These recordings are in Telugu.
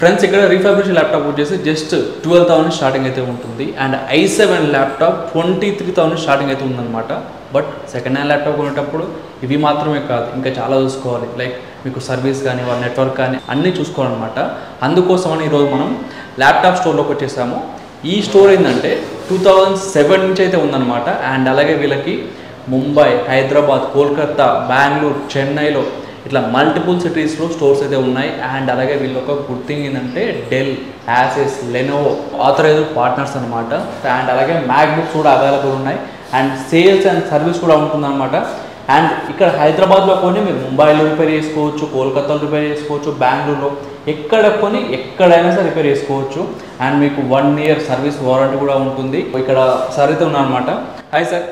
ఫ్రెండ్స్ ఇక్కడ రీఫర్బిష్డ్ ల్యాప్టాప్ వచ్చేసి జస్ట్ 12,000 స్టార్టింగ్ అయితే ఉంటుంది అండ్ i7 ల్యాప్టాప్ 23,000 స్టార్టింగ్ అయితే ఉందన్నమాట. బట్ సెకండ్ హ్యాండ్ ల్యాప్టాప్ కొనేటప్పుడు ఇవి మాత్రమే కాదు, ఇంకా చాలా చూసుకోవాలి. లైక్ మీకు సర్వీస్ కానీ వాళ్ళ నెట్వర్క్ కానీ అన్నీ చూసుకోవాలన్నమాట. అందుకోసమని ఈరోజు మనం ల్యాప్టాప్ స్టోర్లోకి వచ్చేసాము. ఈ స్టోర్ ఏంటంటే 2007 నుంచి అయితే ఉందన్నమాట. అండ్ అలాగే వీళ్ళకి ముంబై, హైదరాబాద్, కోల్కతా, బెంగళూరు, చెన్నైలో ఇట్లా మల్టిపుల్ సిటీస్లో స్టోర్స్ అయితే ఉన్నాయి. అండ్ అలాగే వీళ్ళ ఒక గుడ్ థింగ్ ఏంటంటే డెల్, యాసెస్, లెనోవో ఆథరైజ్డ్ పార్ట్నర్స్ అనమాట. అండ్ అలాగే మ్యాక్బుక్స్ కూడా అవైలబుల్ ఉన్నాయి అండ్ సేల్స్ అండ్ సర్వీస్ కూడా ఉంటుందన్నమాట. అండ్ ఇక్కడ హైదరాబాద్లో కొని మీరు ముంబైలో రిపేర్ చేసుకోవచ్చు, కోల్కతాలో రిపేర్ చేసుకోవచ్చు, బెంగళూరులో ఎక్కడ కొని ఎక్కడైనా సరే రిపేర్ చేసుకోవచ్చు. అండ్ మీకు 1 year సర్వీస్ వారంటీ కూడా ఉంటుంది. ఇక్కడ సార్ అయితే ఉన్నారనమాట. Hi sir.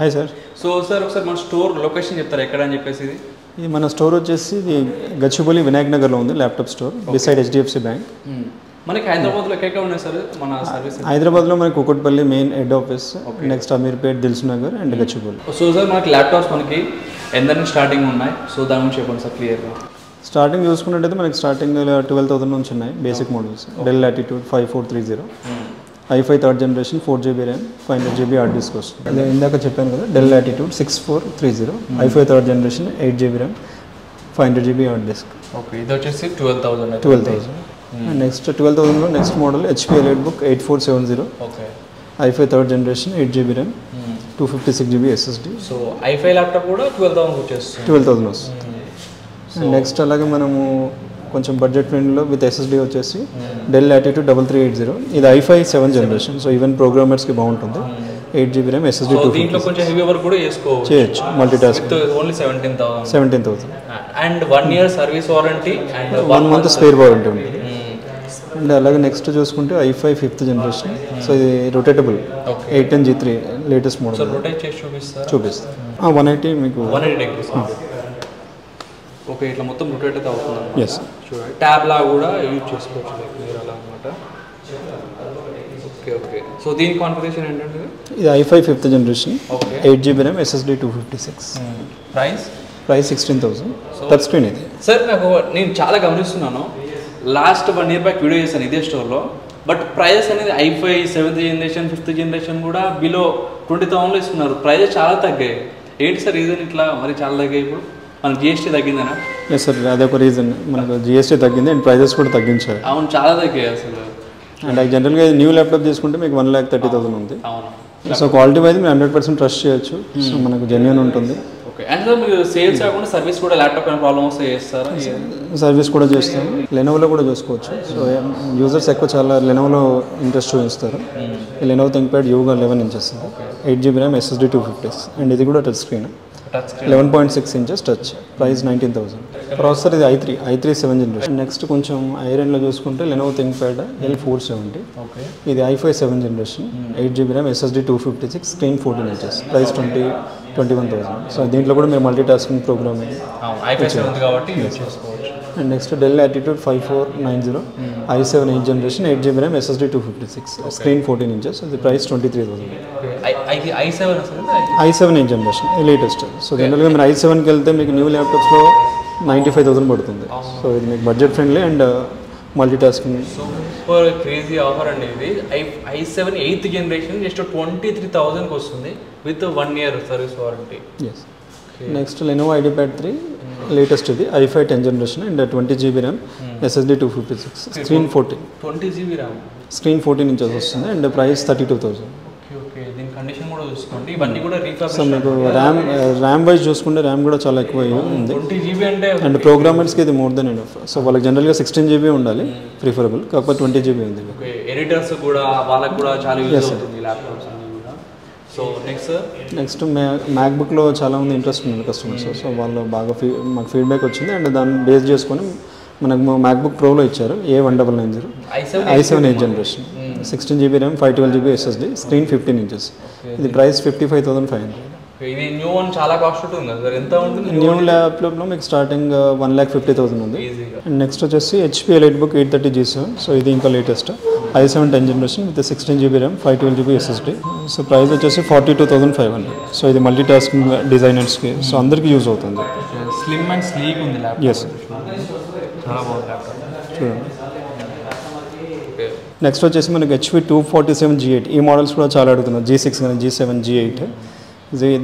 Hi sir. So sir ఒకసారి మన స్టోర్ లొకేషన్ చెప్తారా ఎక్కడ అని చెప్పేసి? ఇది మన స్టోర్ వచ్చేసి గచ్చిబౌలి వినాయక్ నగర్లో ఉంది laptop store beside HDFC bank. మనకి హైదరాబాద్లో ఎక్కడ ఉన్నాయి సార్ మన సర్వీస్? హైదరాబాద్లో మనకి Kukatpally main head office, next Ameerpet, Dilsukhnagar and Gachibowli. So sir మనకి ల్యాప్టాప్స్ మనకి ఎంత స్టార్టింగ్ ఉన్నాయి? సో దాని నుంచి చెప్పండి సార్ క్లియర్గా. స్టార్టింగ్ చూసుకున్నట్టయితే మనకి స్టార్టింగ్ 12,000 నుంచి ఉన్నాయి basic models. Dell Latitude 5430, i5 third generation 4GB RAM 500GB hard disk వస్తుంది. అదే ఇందాక చెప్పాను కదా, Dell Latitude 6430, i5 third generation 8GB RAM 500GB hard disk. Okay, ఇది వచ్చేసి 12,000. 12,000. నెక్స్ట్ 12,000లో next model HP EliteBook 8470, okay, i5 third generation 8GB RAM 256GB SSD. So i5 laptop కూడా 12,000 వచ్చేస్తుంది. 12,000 వస్తుంది. నెక్స్ట్ అలాగే మనము కొంచెం బడ్జెట్ ఫ్రెండ్లో విత్ SSD వచ్చేసి డెల్ లాటిట్యూడ్ 3380, ఇది i5 7th generation. So even ప్రోగ్రామర్స్కి బాగుంటుంది. 8GB RAM SSD. దీంట్లో కొంచెం హెవీ వర్క్ కూడా చేయొచ్చు multi task. Only 17,000 and 1 year service warranty and 1 month spare warranty ఉంటుంది. అండ్ అలాగే నెక్స్ట్ చూసుకుంటే i5 5th జనరేషన్. సో ఇది rotatable 810G3 latest model. Rotate చేసి చూపిస్తాను. 180 మీకు 180 degrees. ఓకే, ఇట్లా మొత్తం రొటేట్ అయితే అవుతుంది. ఎస్, చూడండి ట్యాబ్ లా కూడా యూజ్ చేసుకోవచ్చు లైక్ మీరు అలా అనమాట. ఓకే ఓకే, సో దీని కాన్ఫిగరేషన్ ఏంటంటే ఇది i5 5th generation, okay, 8GB RAM SSD 256. Price 16,000. Touch screen ఇది. సార్ నేను చాలా గమనిస్తున్నాను, లాస్ట్ 1 year బ్యాక్ వీడియో చేశాను ఇదే స్టోర్లో. బట్ ప్రైజెస్ అనేది i5 7th generation 5th generation కూడా బిలో 20,000లో ఇస్తున్నారు. ప్రైజెస్ చాలా తగ్గాయి. ఏంటి సార్ రీజన్ ఇట్లా మరి చాలా తగ్గాయి? ఇప్పుడు మనకి జిఎస్టీ తగ్గిందనా? ఎస్ సార్, అదొక రీజన్. మనకు జిఎస్టీ తగ్గింది అండ్ ప్రైజెస్ కూడా తగ్గించారు. అవును, చాలా తగ్గాయి అసలు. అండ్ జనరల్గా న్యూ ల్యాప్టాప్ తీసుకుంటే మీకు 1,30,000 ఉంది. అవును. సో క్వాలిటీ వైజ్ మీరు 100% ట్రస్ట్ చేయొచ్చు. సో మనకు జెన్యూన్ ఉంటుంది. ఓకే, అండ్ సార్ మీరు సేల్స్ కాకుండా సర్వీస్ కూడా ల్యాప్టాప్ అయిన ప్రాబ్లమ్ వస్తే చేస్తారా? సర్వీస్ కూడా చేస్తాము. లెనోవోలో కూడా చూసుకోవచ్చు. సో యూజర్స్ ఎక్కువ చాలా లెనోవోలో ఇంట్రెస్ట్ చూపిస్తారు. ఈ Lenovo ThinkPad Yoga 11 inches, 8GB RAM SSD 256. And ఇది కూడా touch screen, 11.6 inches touch. Price 19,000. Processor ఇది i3 7th జనరేషన్. నెక్స్ట్ కొంచెం ఐరన్లో చూసుకుంటే లెనోవో థింక్ప్యాడ్ L470, ఇది i5 7th generation, 8GB RAM SSD 256, screen 14 inches. Price 21,000. So దీంట్లో కూడా మీరు multi tasking programming and next del latitude 5490, i7 8th generation, 8GB RAM SSD 256, screen 14 inches. ఇది price 23,000. i7 8th generation latest. So జనరల్గా మీరు i7కి వెళ్తే మీకు న్యూ ల్యాప్టాప్స్లో 95,000 పడుతుంది. సో ఇది మీకు budget friendly and multitasking. Super crazy offer అండి ఇది. i7 8th జనరేషన్ జస్ట్ 23,000కి వస్తుంది with 1 year service warranty. Yes. Next Lenovo IdeaPad 3 latest, ఇది i5 10th generation and 20GB RAM SSD 256, screen 14. 20GB RAM, screen 14 inches వస్తుంది అండ్ ప్రైస్ 32,000. ఓకే, దీని కండిషన్ కూడా చూసుకోండి. ఇవన్నీ కూడా సో మీకు ర్యామ్ వైజ్ చూసుకుంటే ర్యామ్ కూడా చాలా ఎక్కువ ఉంది. 20GB అంటే అండ్ ప్రోగ్రామర్స్కి ఇది మోర్ దెన్ ఎనఫ్. సో వాళ్ళకి జనరల్గా 16GB ఉండాలి ప్రిఫరబుల్, కాకపోతే 20GB ఉంది. ఓకే, ఎడిటర్స్ కూడా వాళ్ళకి కూడా చాలా యూజ్ అవుతుంది ల్యాప్టాప్స్ అన్ని కూడా. సో నెక్స్ట్ మ్యాక్బుక్లో చాలా మంది ఇంట్రెస్ట్ ఉన్నారు కస్టమర్స్. సో వాళ్ళు బాగా మాకు ఫీడ్బ్యాక్ వచ్చింది అండ్ దాన్ని బేస్ చేసుకొని మనకు మ్యాక్బుక్ ప్రోలో ఇచ్చారు A1990, i7 8th generation, 16GB RAM 512GB SSD, screen 15 inches. ఇది ప్రైస్ 55,500. ఇది న్యూ వన్ చాలా కాస్ట్ ఉంటుంది కదా, ఎంత ఉంటుంది? న్యూ ల్యాప్టాప్లో మీకు స్టార్టింగ్ 1,50,000 ఉంది. అండ్ నెక్స్ట్ వచ్చేసి HP EliteBook 830G7. సో ఇది ఇంకా latest, i7 10th generation with 16GB RAM 512GB SSD. So price వచ్చేసి 42,500. సో ఇది మల్టీ టాస్కింగ్ డిజైనర్స్కి, సో అందరికీ యూజ్ అవుతుంది. స్లిమ్ అండ్ స్లీక్ ఉంది ల్యాప్టాప్. ఎస్, చాలా బాగుంది ల్యాప్టాప్. చూడండి. నెక్స్ట్ వచ్చేసి మనకి HP 247 G8 ఈ మోడల్స్ కూడా చాలా అడుగుతున్నారు, G6 కానీ G7 G8.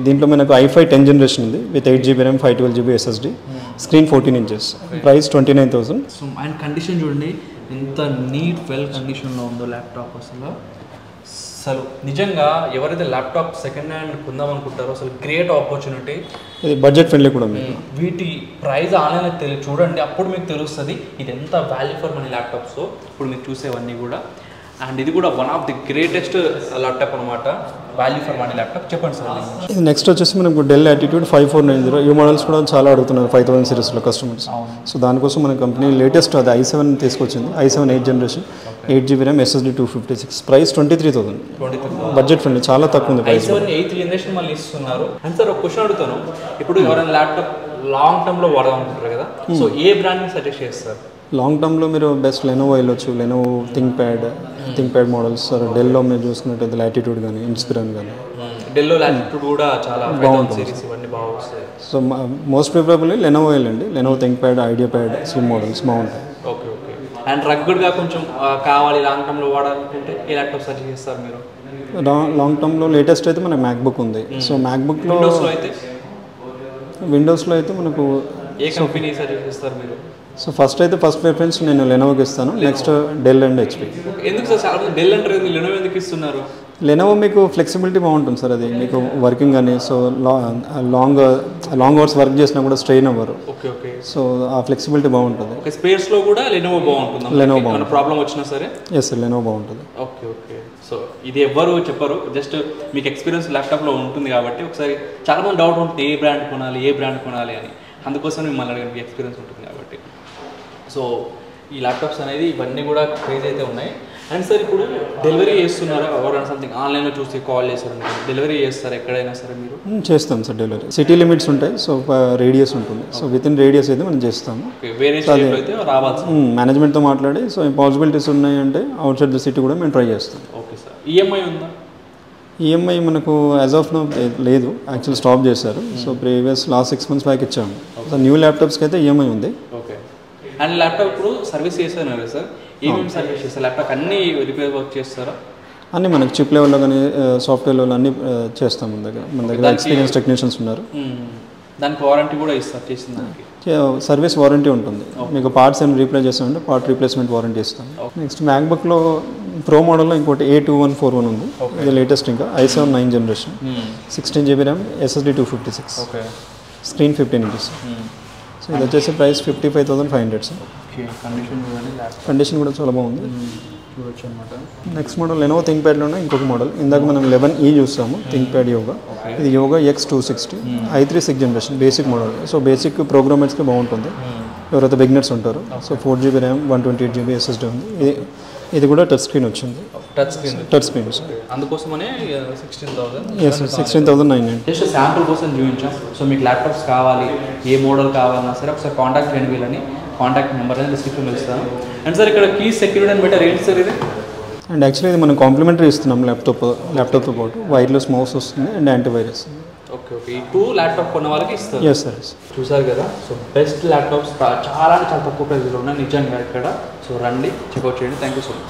దీంట్లో మనకు i5 10th జనరేషన్ ఉంది with 8GB RAM 512GB SSD, screen 14 inches, price 29,000. So and condition చూడండి ఎంత నీట్ వెల్ కండిషన్లో ఉందో ల్యాప్టాప్. అసలు నిజంగా ఎవరైతే ల్యాప్టాప్ సెకండ్ హ్యాండ్ కొందాం అనుకుంటారో అసలు గ్రేట్ ఆపర్చునిటీ. ఇది బడ్జెట్ ఫ్రెండ్లీ కూడా ఉంది. వీటి ప్రైస్ ఆన్లైన్లో చూడండి, అప్పుడు మీకు తెలుస్తుంది ఇది ఎంత వాల్యూ ఫర్ మనీ ల్యాప్టాప్స్. ఇప్పుడు మీరు చూసేవన్నీ కూడా, అండ్ ఇది కూడా one of the greatest laptop అనమాట, వాల్యూ ఫర్ మనీ ల్యాప్టాప్. చెప్పండి సార్. ఇది నెక్స్ట్ వచ్చేసి మనకు డెల్ యాటిట్యూడ్ 5490. ఈ మోడల్స్ కూడా చాలా అడుగుతున్నారు 5000 సిరీస్లో కస్టమర్స్. సో దానికోసం మన కంపెనీ లేటెస్ట్ అది i7 తీసుకొచ్చింది, i7 8th generation, 8GB RAM SSD 256, price 23,000. Budget friendly, చాలా తక్కువ ఉంది ప్రైస్. i7 8th జనరేషన్ మళ్ళీ ఇస్తున్నారు. అండ్ సార్ ఒక క్వశ్చన్ అడుగుతాను, ఇప్పుడు ఎవరైనా ల్యాప్టాప్ లాంగ్ టర్మ్లో వాడదాం అనుకుంటారు కదా, సో ఏ బ్రాండ్ని సజెస్ట్ చేస్తారు? లాంగ్ టర్మ్లో మీరు బెస్ట్ లెనోవో వెళ్ళొచ్చు, లెనోవో థింక్ ప్యాడ్ మోడల్స్. డెల్లో మీరు చూసుకున్నట్టయితే లాటిట్యూడ్ కానీ ఇన్స్పిరాన్ కానీ. డెల్లో లాటిట్యూడ్ కూడా చాలా బాగుంటుంది, ఇవన్నీ బాగా వస్తాయి. సో మోస్ట్ ప్రిఫరబుల్లీ లెనోవో వెళ్ళండి, Lenovo think pad, idea pad, slim models బాగుంటాయి. Okay okay. అండ్ రగ్గుడ్గా కొంచెం కావాలి లాంగ్ టర్మ్లో వాడాలనుకుంటే ఏ ల్యాప్టాప్ సజెస్ట్ చేస్తారు మీరు? లాంగ్ టర్మ్లో లేటెస్ట్ అయితే మనకి మ్యాక్బుక్ ఉంది. సో మ్యాక్బుక్లో విండోస్లో అయితే మనకు ఏ కంపెనీ సజెస్ట్ చేస్తారు మీరు? సో ఫస్ట్ ప్రిఫరెన్స్ నేను లెనోవోకి ఇస్తాను, నెక్స్ట్ డెల్ అండ్ హెచ్పి. ఎందుకు సార్ చాలా డెల్ అంటారు, లెనోవో ఎందుకు ఇస్తున్నారు? లెనోవో మీకు ఫ్లెక్సిబిలిటీ బాగుంటుంది సార్, అది మీకు వర్కింగ్ కానీ. సో లాంగ్ అవర్స్ వర్క్ చేసినా కూడా స్ట్రెయిన్ అవ్వరు. Okay okay. సో ఆ ఫ్లెక్సిబిలిటీ బాగుంటుంది. ఓకే, స్పేస్లో కూడా లెనోవో బాగుంటుంది. లెనోవో బాగుంటుంది, ప్రాబ్లం వచ్చినా సరే. ఎస్ సార్, లెనోవో బాగుంటుంది. Okay okay. సో ఇది ఎవ్వరు చెప్పరు, జస్ట్ మీకు ఎక్స్పీరియన్స్ ల్యాప్టాప్లో ఉంటుంది కాబట్టి. ఒకసారి చాలామంది డౌట్ ఉంటుంది ఏ బ్రాండ్ కొనాలి అని, అందుకోసం మిమ్మల్ని అడిగిన ఎక్స్పీరియన్స్ ఉంటుంది కాబట్టి. సో ఈ ల్యాప్టాప్స్ అనేది ఇవన్నీ కూడా క్రేజ్ అయితే ఉన్నాయి. అండ్ సార్ ఇప్పుడు డెలివరీ చేస్తున్నారా? ఎవరైనా సంథింగ్ ఆన్లైన్లో చూసి కాల్ చేస్తారు, డెలివరీ చేస్తారు ఎక్కడైనా సరే మీరు? చేస్తాం సార్ డెలివరీ. సిటీ లిమిట్స్ ఉంటాయి, సో రేడియస్ ఉంటుంది. సో విత్ ఇన్ రేడియస్ అయితే మనం చేస్తాము. వేరే స్టేట్లో అయితే రావాలి, మేనేజ్మెంట్తో మాట్లాడి. సో పాసిబిలిటీస్ ఉన్నాయంటే అవుట్ సైడ్ ద సిటీ కూడా మేము ట్రై చేస్తాం. Okay sir. ఈఎంఐ ఉందా? ఈఎంఐ మనకు యాజ్ ఆఫ్ నో లేదు, యాక్చువల్ స్టాప్ చేశారు. So previous last 6 months back ఇచ్చాము. సో న్యూ ల్యాప్టాప్స్కి అయితే ఈఎంఐ ఉంది. ఓకే. అండ్ ల్యాప్టాప్ ఇప్పుడు సర్వీస్ చేస్తారు కదా సార్, ఏమేమి సర్వీస్ చేస్తారు? ల్యాప్టాప్ అన్ని రిపేర్ వర్క్ చేస్తారా? అన్నీ మనకి చిప్ లెవెల్లో కానీ సాఫ్ట్వేర్ లెవెల్లో అన్నీ చేస్తాం. మన దగ్గర ఎక్స్పీరియన్స్ టెక్నీషియన్స్ ఉన్నారు. దానికి వారంటీ కూడా ఇస్తారు చేసిన దానికి? సర్వీస్ వారంటీ ఉంటుంది. మీకు పార్ట్స్ ఏమైనా రీప్లేస్ చేస్తామంటే పార్ట్ రీప్లేస్మెంట్ వారంటీ ఇస్తాం. నెక్స్ట్ మ్యాక్బుక్లో ప్రో మోడల్లో ఇంకోటి A2141 ఉంది, ఇది లేటెస్ట్. ఇంకా i7 9th generation, 16GB RAM SSD 256, screen 15 inches. So ఇది వచ్చేసి ప్రైస్ 55,500 సార్. కండిషన్ కూడా చాలా బాగుంది, చూడొచ్చు అనమాట. నెక్స్ట్ మోడల్ లెనోవో థింక్ ప్యాడ్లోనే ఇంకొక మోడల్, ఇందాక మనం 11E చూస్తాము, థింక్ ప్యాడ్ యోగా. ఇది yoga X260, i3 6th generation, basic model. So basic ప్రోగ్రామర్స్కి బాగుంటుంది, ఎవరైతే బిగినర్స్ ఉంటారో. So 4GB RAM 128GB SSD ఉంది. ఇది కూడా టచ్ స్క్రీన్ వచ్చింది. టచ్ స్క్రీన్ అందుకోసమనే 16,000. ఎస్ 16,990. జస్ట్ శాంపుల్ కోసం చూపించాం. సో మీకు ల్యాప్టాప్స్ కావాలి, ఏ మోడల్ కావాలన్నా సరే ఒకసారి కాంటాక్ట్ చేయండి వీళ్ళని. కాంటాక్ట్ నెంబర్ అనేది డిస్క్రిప్షన్లో ఇస్తాను. అండ్ సార్ ఇక్కడ కీ సెక్యూరిటీ అని పెట్టారు, ఏంటి సార్ ఇది? అండ్ యాక్చువల్లీ ఇది మనం కాంప్లిమెంటరీ ఇస్తున్నాం ల్యాప్టాప్తో పాటు. వైర్లెస్ మౌస్ వస్తుంది అండ్ యాంటీవైరస్. Okay okay. ఈ 2 ల్యాప్టాప్ కొన్న వాళ్ళకి ఇస్తారు. Yes sir. చూసారు కదా, సో బెస్ట్ ల్యాప్టాప్స్ చాలా తక్కువ ప్రైస్లో ఉన్నాయి నిజంగా ఇక్కడ. సో రండి, చెక్అవుట్ చేయండి. Thank you so much.